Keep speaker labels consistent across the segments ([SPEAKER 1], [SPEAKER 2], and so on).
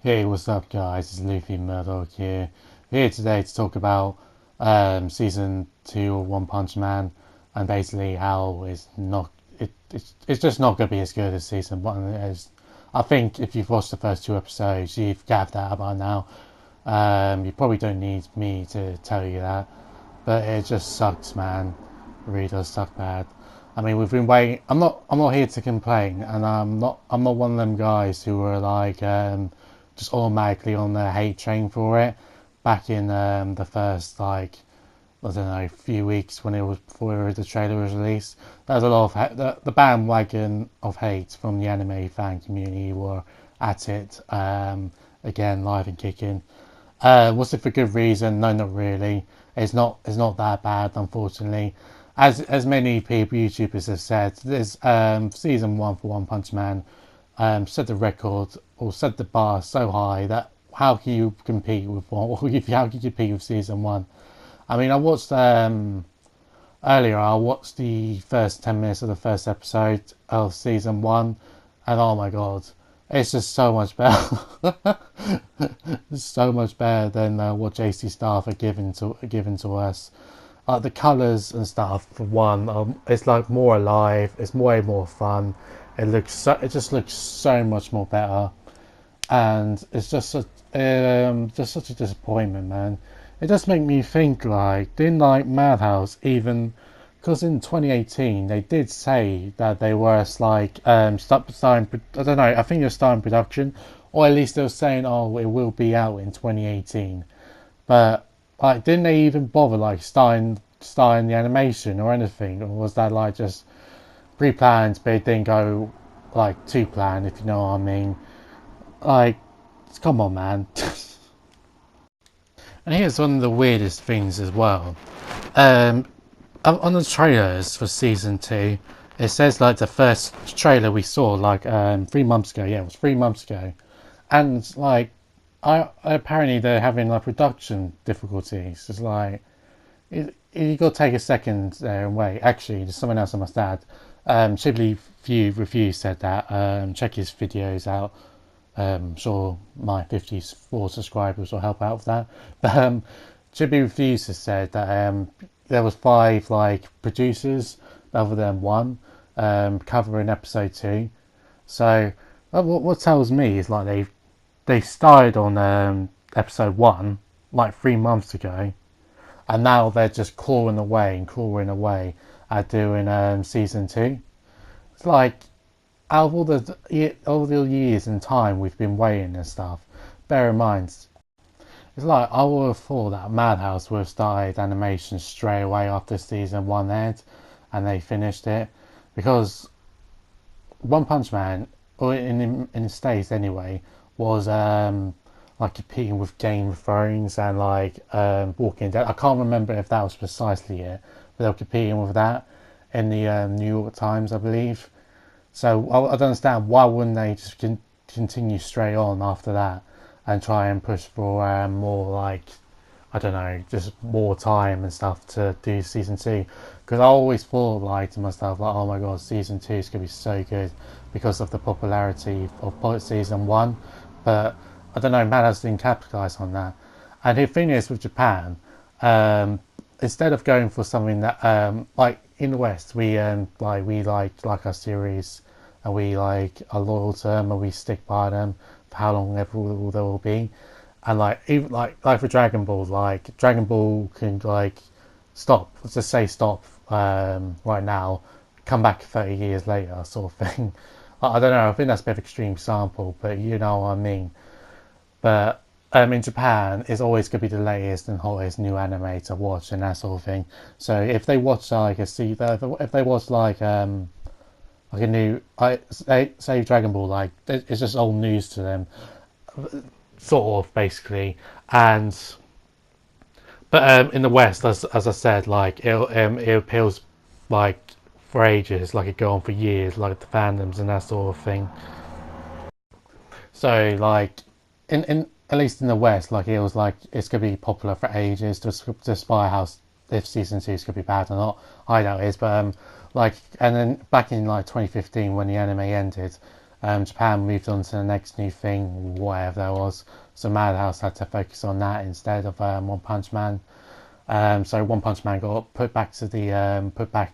[SPEAKER 1] Hey, what's up, guys? It's Luffy Murdoch here. Here today to talk about season two of One Punch Man, and basically how it's just not going to be as good as season one is. I think if you've watched the first two episodes, you've gathered that by now. You probably don't need me to tell you that, but it just sucks, man. It really does suck bad. I mean, we've been waiting. I'm not here to complain, and I'm not one of them guys who are like just automatically on the hate train for it. Back in the first I don't know few weeks when it was before the trailer was released, there was a lot of the bandwagon of hate from the anime fan community were at it again, live and kicking. Was it for good reason? No, not really. It's not that bad, unfortunately. As many people, YouTubers have said, this season one for One Punch Man set the record or set the bar so high that how can you compete with one? How can you compete with season one? I mean, I watched earlier. I watched the first 10 minutes of the first episode of season one, and oh my god, it's just so much better. It's so much better than what JC Staff are given to us. The colours and stuff for one, it's like more alive. It's way more fun. It just looks so much more better, and it's just such a disappointment, man. It does make me think like didn't like Madhouse even because in 2018 they did say that they were like starting. I don't know. I think they're starting production, or at least they were saying, oh, it will be out in 2018. But like, didn't they even bother like starting the animation or anything, or was that like just pre-planned, but it didn't go like to plan, if you know what I mean? Like, come on, man. And here's one of the weirdest things as well. Um, on the trailers for season two, it says like the first trailer we saw like 3 months ago. Yeah, it was 3 months ago, and like, I apparently they're having like production difficulties. It's like you got to take a second there and wait. Actually, there's something else I must add. Shibley View Review said that. Check his videos out. Sure, my 54 subscribers will help out with that. But Chibi Reviews has said that there was five like producers rather than one covering episode two. So what tells me is like they started on episode one like 3 months ago, and now they're just clawing away at doing season two. It's like out of all the years and time we've been waiting and stuff, bear in mind, it's like I would have thought that Madhouse would have started animation straight away after season one aired, and they finished it because One Punch Man, or in the States anyway, was like competing with Game of Thrones and like Walking Dead. I can't remember if that was precisely it, but they were competing with that in the New York Times, I believe. So I don't understand why wouldn't they just continue straight on after that and try and push for more like, I don't know, just more time and stuff to do season two. Because I always thought like to myself like, oh my god, season two is gonna be so good because of the popularity of season one. But I don't know, Madhouse didn't capitalize on that. And the thing is with Japan, instead of going for something that like in the West we like our series and we like are loyal to them and we stick by them for how long ever they will be. And like even like for Dragon Ball, like Dragon Ball can like stop, let's just say stop right now, come back 30 years later sort of thing. I don't know, I think that's a bit of an extreme sample, but you know what I mean. But in Japan, it's always going to be the latest and hottest new anime to watch and that sort of thing. So if they watch like if they watch like a new, say Dragon Ball, like it's just old news to them, sort of basically. And but in the West, as I said, like it appeals like for ages, like it go on for years, like the fandoms and that sort of thing. So like in at least in the West, like it was like it's gonna be popular for ages, despite how if season two is gonna be bad or not. I doubt it is, but like and then back in like 2015 when the anime ended, Japan moved on to the next new thing, whatever that was. So Madhouse had to focus on that instead of One Punch Man. So One Punch Man got put back to the put back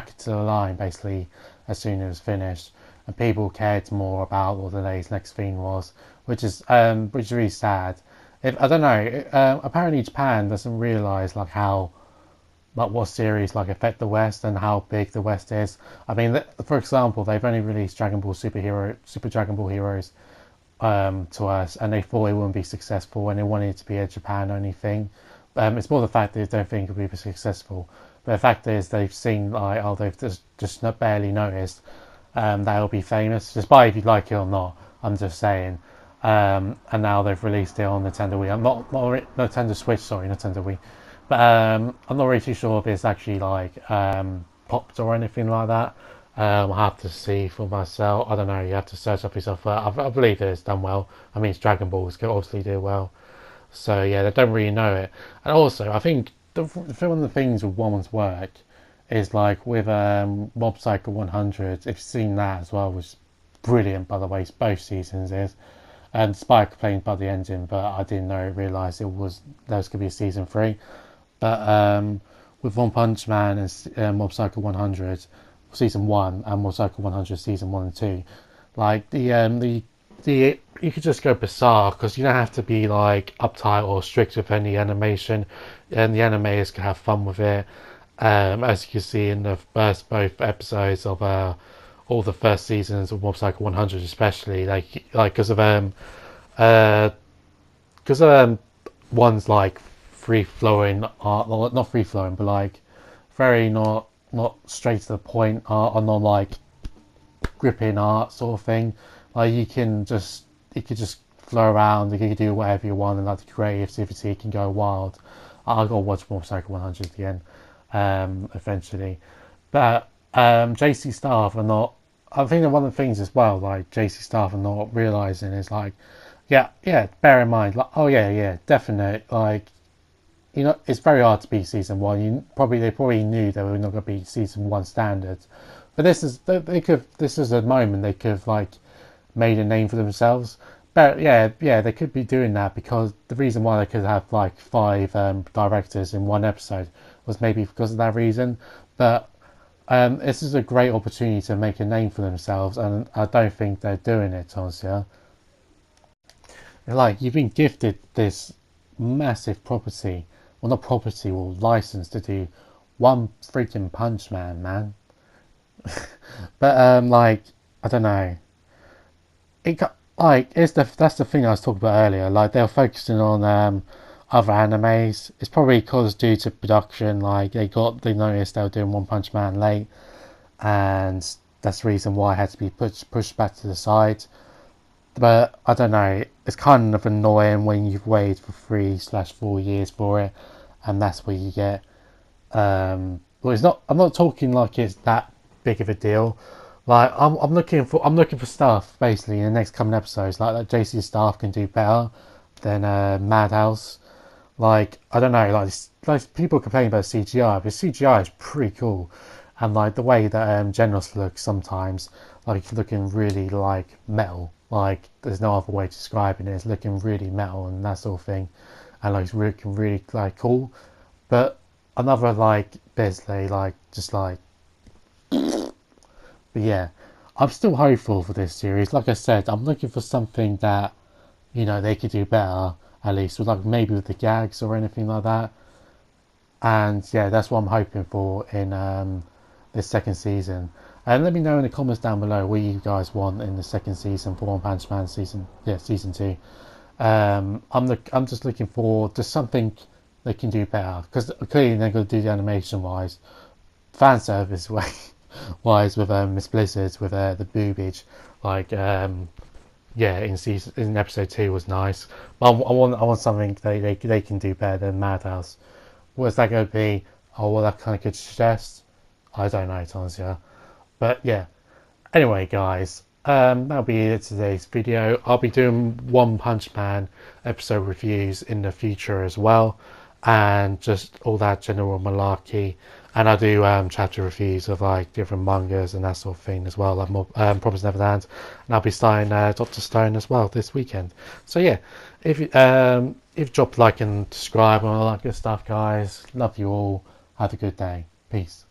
[SPEAKER 1] into the line basically as soon as it was finished, and people cared more about what the next thing was, which is really sad. I don't know. Apparently Japan doesn't realize like how what series like affect the West and how big the West is. I mean, for example, they've only released Super Dragon Ball Heroes to us, and they thought it wouldn't be successful, and they wanted it to be a Japan only thing. It's more the fact that they don't think it will be successful. But the fact is, they've seen like, oh, they've just not barely noticed that it'll be famous, despite if you like it or not. I'm just saying. And now they've released it on Nintendo Wii. I'm not Nintendo Switch, sorry, Nintendo Wii. But I'm not really too sure if it's actually like popped or anything like that. I'll have to see for myself. I don't know. You have to search up yourself. I believe it's done well. I mean, it's Dragon Balls can obviously do well. So yeah, they don't really know it. And also, I think one of the things with Woman's work is like with Mob Psycho 100. If you've seen that as well, which is brilliant by the way. Both seasons is. And despite complaining about the ending, but I didn't realise there was going to be a season 3. But with One Punch Man and Mob Psycho 100 season 1 and Mob Psycho 100 season 1 and 2, like the you could just go bizarre because you don't have to be like uptight or strict with any animation, and the animators can have fun with it. As you can see in the first both episodes of all the first seasons of Mob Psycho 100, especially like because of one's like free flowing art, not free flowing, but like very not straight to the point art, or not like gripping art sort of thing. Like you could just flow around, you can do whatever you want, and like the creativity can go wild. I'll go watch Mob Psycho 100 again eventually. But JC staff are not. I think that one of the things as well, like JC staff are not realizing is like, yeah, bear in mind, like, oh yeah, definite, like, you know, it's very hard to beat season 1. They probably knew they were not going to beat season 1 standards, but this is a moment they could have like made a name for themselves. But yeah, they could be doing that because the reason why they could have like 5 directors in one episode was maybe because of that reason. But this is a great opportunity to make a name for themselves, and I don't think they're doing it, Tonsia. Like, you've been gifted this massive property, well, not property, or license to do one freaking Punch Man. But like, I don't know. That's the thing I was talking about earlier. Like, they're focusing on other animes. It's probably because due to production, like they noticed they were doing One Punch Man late, and that's the reason why it had to be pushed back to the side. But I don't know, it's kind of annoying when you've waited for 3/4 years for it, and that's what you get. Well, it's not. I'm not talking like it's that big of a deal. Like I'm looking for stuff basically in the next coming episodes, like that JC staff can do better than Madhouse. Like, I don't know, like people complain about CGI, but CGI is pretty cool, and like the way that Genos looks sometimes, like it's looking really like metal. Like there's no other way to describe it. It's looking really metal and that sort of thing, and like it's looking really like cool. But another like basically like just like, but yeah, I'm still hopeful for this series. Like I said, I'm looking for something that, you know, they could do better, at least with like maybe with the gags or anything like that. And yeah, that's what I'm hoping for in this second season. And let me know in the comments down below what you guys want in the second season for One Punch Man season 2. I'm just looking for just something they can do better, because clearly they're going to do the animation wise, fan service wise with Miss Blizzard with the boobage, like in episode 2 was nice. But I want something they can do better than Madhouse. What's that going to be? Oh, well, that kind of could suggest. I don't know, Tonsia. But yeah. Anyway, guys, that'll be it today's video. I'll be doing One Punch Man episode reviews in the future as well, and just all that general malarkey. And I do chapter reviews of like different mangas and that sort of thing as well, like more Promised Neverland, and I'll be starting Doctor Stone as well this weekend. So yeah, if you drop like and subscribe and all that good stuff, guys, love you all. Have a good day. Peace.